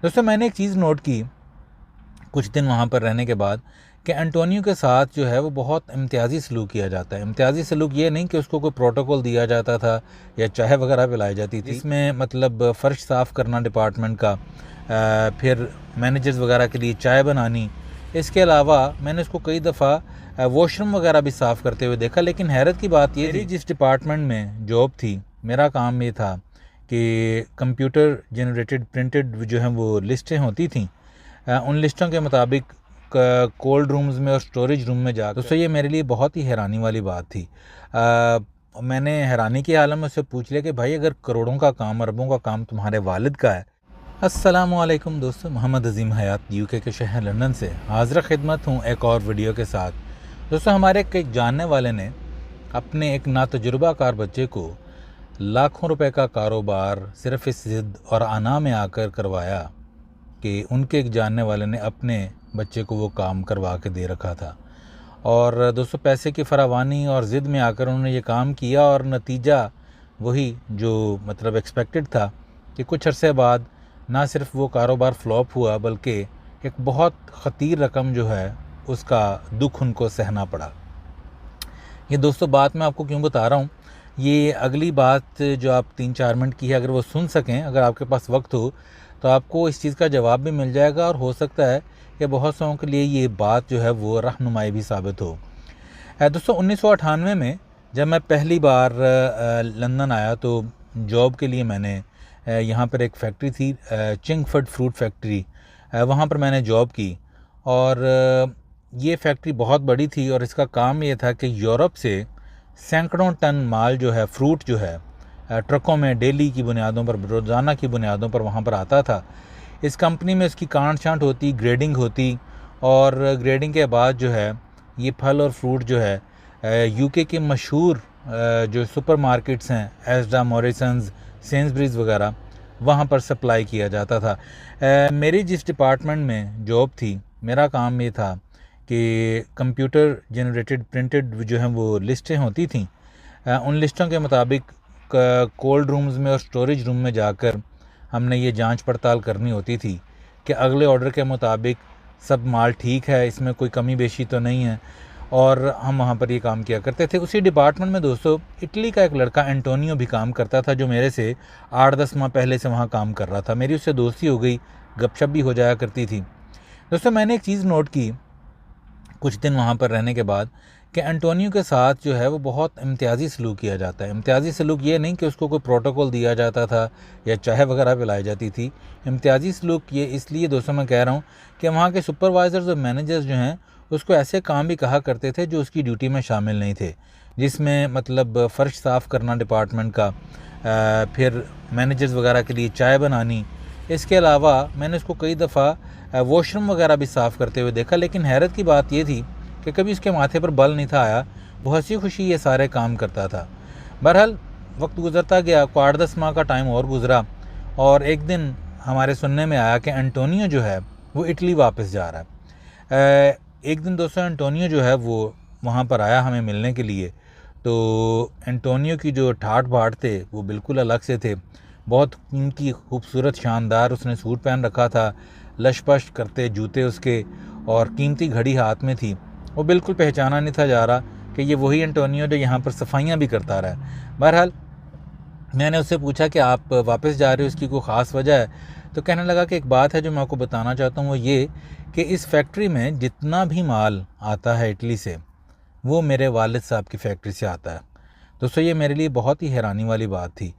दोस्तों मैंने एक चीज़ नोट की कुछ दिन वहाँ पर रहने के बाद कि एंटोनियो के साथ जो है वो बहुत इम्तियाज़ी सलूक किया जाता है। इम्तियाज़ी सलूक ये नहीं कि उसको कोई प्रोटोकॉल दिया जाता था या चाय वगैरह पिलाई जाती थी, इसमें मतलब फ़र्श साफ़ करना डिपार्टमेंट का, फिर मैनेजर्स वगैरह के लिए चाय बनानी। इसके अलावा मैंने उसको कई दफ़ा वॉशरूम वगैरह भी साफ़ करते हुए देखा। लेकिन हैरत की बात ये थी, जिस डिपार्टमेंट में जॉब थी, मेरा काम ये था कि कंप्यूटर जनरेटेड प्रिंटेड जो है वो लिस्टें होती थी, उन लिस्टों के मुताबिक कोल्ड रूम्स में और स्टोरेज रूम में जाकर, दोस्तों ये मेरे लिए बहुत ही हैरानी वाली बात थी। मैंने हैरानी के आलम में उससे पूछ लिया कि भाई अगर करोड़ों का काम, अरबों का काम तुम्हारे वालिद का है। अस्सलामुअलैकुम दोस्तों, मोहम्मद अजीम हयात यूके के शहर लंदन से हाज़िर खिदमत हूँ एक और वीडियो के साथ। दोस्तों हमारे एक जानने वाले ने अपने एक नातजुर्बाकार बच्चे को लाखों रुपए का कारोबार सिर्फ इस ज़िद और अना में आकर करवाया कि उनके एक जानने वाले ने अपने बच्चे को वो काम करवा के दे रखा था। और दोस्तों पैसे की फरावानी और ज़िद में आकर उन्होंने ये काम किया और नतीजा वही जो मतलब एक्सपेक्टेड था कि कुछ अरसे बाद ना सिर्फ वो कारोबार फ्लॉप हुआ बल्कि एक बहुत ख़तीर रकम जो है उसका दुख उनको सहना पड़ा। ये दोस्तों बात मैं आपको क्यों बता रहा हूँ, ये अगली बात जो आप 3-4 मिनट की है, अगर वो सुन सकें, अगर आपके पास वक्त हो तो आपको इस चीज़ का जवाब भी मिल जाएगा और हो सकता है कि बहुत सौ के लिए ये बात जो है वो रहनुमाई भी साबित हो। दोस्तों 1998 में जब मैं पहली बार लंदन आया तो जॉब के लिए मैंने यहाँ पर एक फैक्ट्री थी, चिंगफोर्ड फ्रूट फैक्ट्री, वहाँ पर मैंने जॉब की। और ये फैक्ट्री बहुत बड़ी थी और इसका काम ये था कि यूरोप से सैकड़ों टन माल जो है, फ्रूट जो है, ट्रकों में डेली की बुनियादों पर, रोज़ाना की बुनियादों पर वहाँ पर आता था। इस कंपनी में इसकी कांट छांट होती, ग्रेडिंग होती और ग्रेडिंग के बाद जो है ये फल और फ्रूट जो है यूके के मशहूर जो सुपर मार्केट्स हैं, एस्डा, मॉरिसन्स, सेंसब्रीज वगैरह, वहाँ पर सप्लाई किया जाता था। मेरी जिस डिपार्टमेंट में जॉब थी, मेरा काम ये था कि कंप्यूटर जनरेटेड प्रिंटेड जो है वो लिस्टें होती थी, उन लिस्टों के मुताबिक कोल्ड रूम्स में और स्टोरेज रूम में जाकर हमने ये जांच पड़ताल करनी होती थी कि अगले ऑर्डर के मुताबिक सब माल ठीक है, इसमें कोई कमी बेशी तो नहीं है। और हम वहाँ पर ये काम किया करते थे। उसी डिपार्टमेंट में दोस्तों इटली का एक लड़का एंटोनियो भी काम करता था, जो मेरे से 8-10 माह पहले से वहाँ काम कर रहा था। मेरी उससे दोस्ती हो गई, गपशप भी हो जाया करती थी। दोस्तों मैंने एक चीज़ नोट की कुछ दिन वहाँ पर रहने के बाद कि एंटोनियो के साथ जो है वो बहुत इम्तियाज़ी सलूक किया जाता है। इम्तियाज़ी सलूक ये नहीं कि उसको कोई प्रोटोकॉल दिया जाता था या चाय वगैरह पिलाई जाती थी। इम्तियाज़ी सलूक ये इसलिए दोस्तों मैं कह रहा हूँ कि वहाँ के सुपरवाइज़र्स और मैनेजर्स जो हैं उसको ऐसे काम भी कहा करते थे जो उसकी ड्यूटी में शामिल नहीं थे, जिसमें मतलब फ़र्श साफ़ करना डिपार्टमेंट का, फिर मैनेजर्स वगैरह के लिए चाय बनानी। इसके अलावा मैंने उसको कई दफ़ा वॉशरूम वगैरह भी साफ़ करते हुए देखा। लेकिन हैरत की बात ये थी कि कभी उसके माथे पर बल नहीं था आया, वो हंसी खुशी ये सारे काम करता था। बहरहाल वक्त गुजरता गया, को 8-10 माह का टाइम और गुजरा और एक दिन हमारे सुनने में आया कि एंटोनियो जो है वो इटली वापस जा रहा है। एक दिन दोस्तों एंटोनियो जो है वो वहाँ पर आया हमें मिलने के लिए। तो एंटोनियो की जो ठाट बाट थे वो बिल्कुल अलग से थे। बहुत कीमती, खूबसूरत, शानदार उसने सूट पहन रखा था, लशपश करते जूते उसके और कीमती घड़ी हाथ में थी। वो बिल्कुल पहचाना नहीं था जा रहा कि ये वही एंटोनियो जो यहाँ पर सफाइयाँ भी करता रहा है। बहरहाल मैंने उससे पूछा कि आप वापस जा रहे हो, इसकी कोई ख़ास वजह है? तो कहने लगा कि एक बात है जो मैं आपको बताना चाहता हूँ, वो ये कि इस फैक्ट्री में जितना भी माल आता है इटली से, वो मेरे वालिद साहब की फैक्ट्री से आता है। दोस्तों ये मेरे लिए बहुत ही हैरानी वाली बात थी।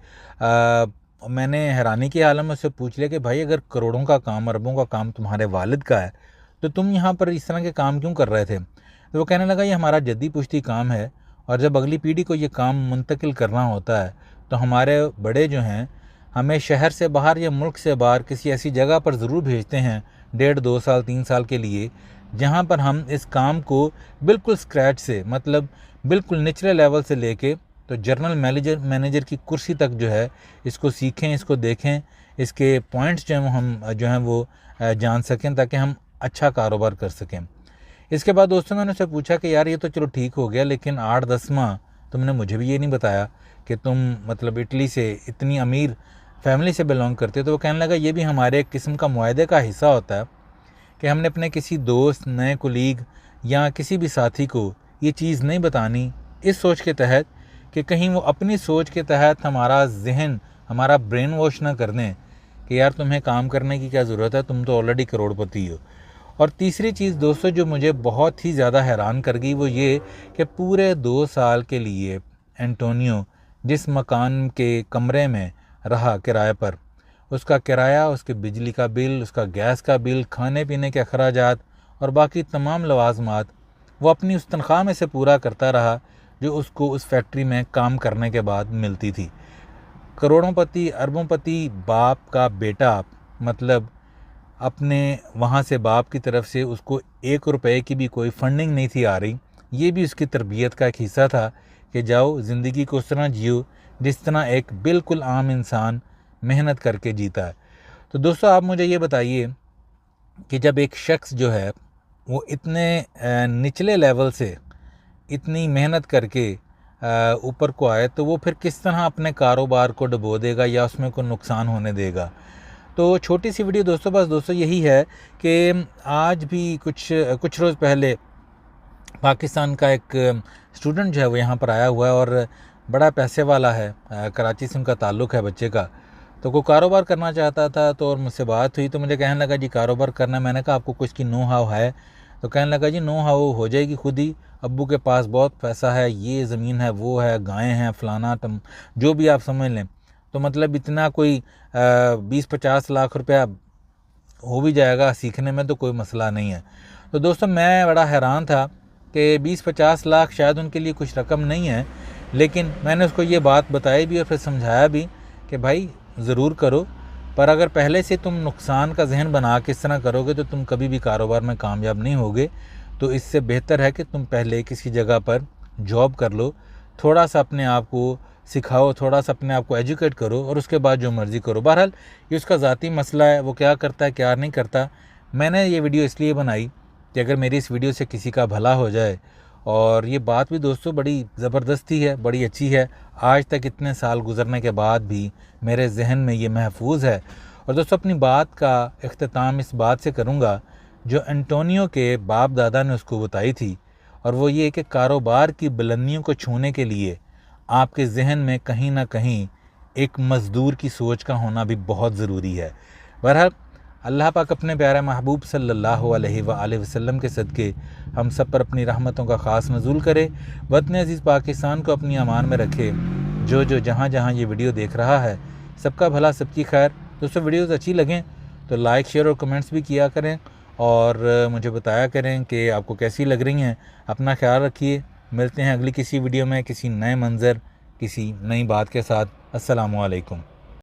मैंने हैरानी के आलम में उससे पूछ लिया कि भाई अगर करोड़ों का काम, अरबों का काम तुम्हारे वालिद का है तो तुम यहाँ पर इस तरह के काम क्यों कर रहे थे? तो वो कहने लगा ये हमारा जद्दी पुश्ती काम है और जब अगली पीढ़ी को ये काम मुंतकिल करना होता है तो हमारे बड़े जो हैं हमें शहर से बाहर या मुल्क से बाहर किसी ऐसी जगह पर ज़रूर भेजते हैं 1.5-2 साल 3 साल के लिए, जहाँ पर हम इस काम को बिल्कुल स्क्रैच से, मतलब बिल्कुल निचले लेवल से लेके तो जनरल मैनेजर की कुर्सी तक जो है इसको सीखें, इसको देखें, इसके पॉइंट्स जो हैं हम जो हैं वो जान सकें ताकि हम अच्छा कारोबार कर सकें। इसके बाद दोस्तों मैंने उससे पूछा कि यार ये तो चलो ठीक हो गया, लेकिन 8-10 माह तुमने मुझे भी ये नहीं बताया कि तुम मतलब इटली से इतनी अमीर फैमिली से बिलोंग करते, तो वो कहने लगा ये भी हमारे एक किस्म का मुआहदे का हिस्सा होता है कि हमने अपने किसी दोस्त, नए कुलीग या किसी भी साथी को ये चीज़ नहीं बतानी, इस सोच के तहत कि कहीं वो अपनी सोच के तहत हमारा जहन, हमारा ब्रेन वॉश ना कर दें कि यार तुम्हें काम करने की क्या ज़रूरत है, तुम तो ऑलरेडी करोड़पति हो। और तीसरी चीज़ दोस्तों जो मुझे बहुत ही ज़्यादा हैरान कर गई वो ये कि पूरे 2 साल के लिए एंटोनियो जिस मकान के कमरे में रहा किराए पर, उसका किराया, उसके बिजली का बिल, उसका गैस का बिल, खाने पीने के अखराजात और बाकी तमाम लवाजमात वो अपनी उस तनख्वाह में से पूरा करता रहा जो उसको उस फैक्ट्री में काम करने के बाद मिलती थी। करोड़ोंपति, अरबोंपति बाप का बेटा, मतलब अपने वहाँ से बाप की तरफ से उसको 1 रुपए की भी कोई फंडिंग नहीं थी आ रही। ये भी उसकी तरबियत का एक हिस्सा था कि जाओ ज़िंदगी को उस तरह जियो जिस तरह एक बिल्कुल आम इंसान मेहनत करके जीता है। तो दोस्तों आप मुझे ये बताइए कि जब एक शख्स जो है वो इतने निचले लेवल से इतनी मेहनत करके ऊपर को आए, तो वो फिर किस तरह अपने कारोबार को डुबो देगा या उसमें कोई नुकसान होने देगा। तो छोटी सी वीडियो दोस्तों, बस दोस्तों यही है कि आज भी कुछ रोज़ पहले पाकिस्तान का एक स्टूडेंट जो है वो यहाँ पर आया हुआ है और बड़ा पैसे वाला है, कराची से उनका ताल्लुक़ है बच्चे का। तो वो कारोबार करना चाहता था, तो और मुझसे बात हुई तो मुझे कहने लगा जी कारोबार करना। मैंने कहा आपको कुछ की नो हाउ है? तो कहने लगा जी नो हाउ हो जाएगी खुद ही, अब्बू के पास बहुत पैसा है, ये ज़मीन है, वो है, गायें हैं, फलाना जो भी आप समझ लें। तो मतलब इतना कोई 20-50 लाख रुपया हो भी जाएगा, सीखने में तो कोई मसला नहीं है। तो दोस्तों मैं बड़ा हैरान था कि 20-50 लाख शायद उनके लिए कुछ रकम नहीं है, लेकिन मैंने उसको ये बात बताई भी और फिर समझाया भी कि भाई ज़रूर करो, पर अगर पहले से तुम नुकसान का जहन बना के इस तरह करोगे तो तुम कभी भी कारोबार में कामयाब नहीं होगे। तो इससे बेहतर है कि तुम पहले किसी जगह पर जॉब कर लो, थोड़ा सा अपने आप को सिखाओ, थोड़ा सा अपने आप को एजुकेट करो और उसके बाद जो मर्ज़ी करो। बहरहाल ये उसका ज़ाती मसला है, वो क्या करता है क्या नहीं करता। मैंने ये वीडियो इसलिए बनाई कि अगर मेरी इस वीडियो से किसी का भला हो जाए। और ये बात भी दोस्तों बड़ी ज़बरदस्ती है, बड़ी अच्छी है, आज तक इतने साल गुजरने के बाद भी मेरे जहन में ये महफूज है। और दोस्तों अपनी बात का इख्तिताम इस बात से करूँगा जो एंटोनियो के बाप दादा ने उसको बताई थी, और वो ये कि कारोबार की बुलंदियों को छूने के लिए आपके जहन में कहीं ना कहीं एक मज़दूर की सोच का होना भी बहुत ज़रूरी है। बहरहाल अल्लाह पाक अपने प्यारे महबूब सल्लल्लाहु अलैहि वसल्लम के सदक़े हम सब पर अपनी रहमतों का ख़ास नज़ूल करे, वतन अज़ीज़ पाकिस्तान को अपनी अमान में रखे। जो जहाँ जहाँ ये वीडियो देख रहा है सबका भला, सबकी खैर। दोस्तों वीडियोज़ अच्छी लगें तो लाइक, शेयर और कमेंट्स भी किया करें और मुझे बताया करें कि आपको कैसी लग रही हैं। अपना ख्याल रखिए, मिलते हैं अगली किसी वीडियो में किसी नए मंज़र, किसी नई बात के साथ। अस्सलामु अलैकुम।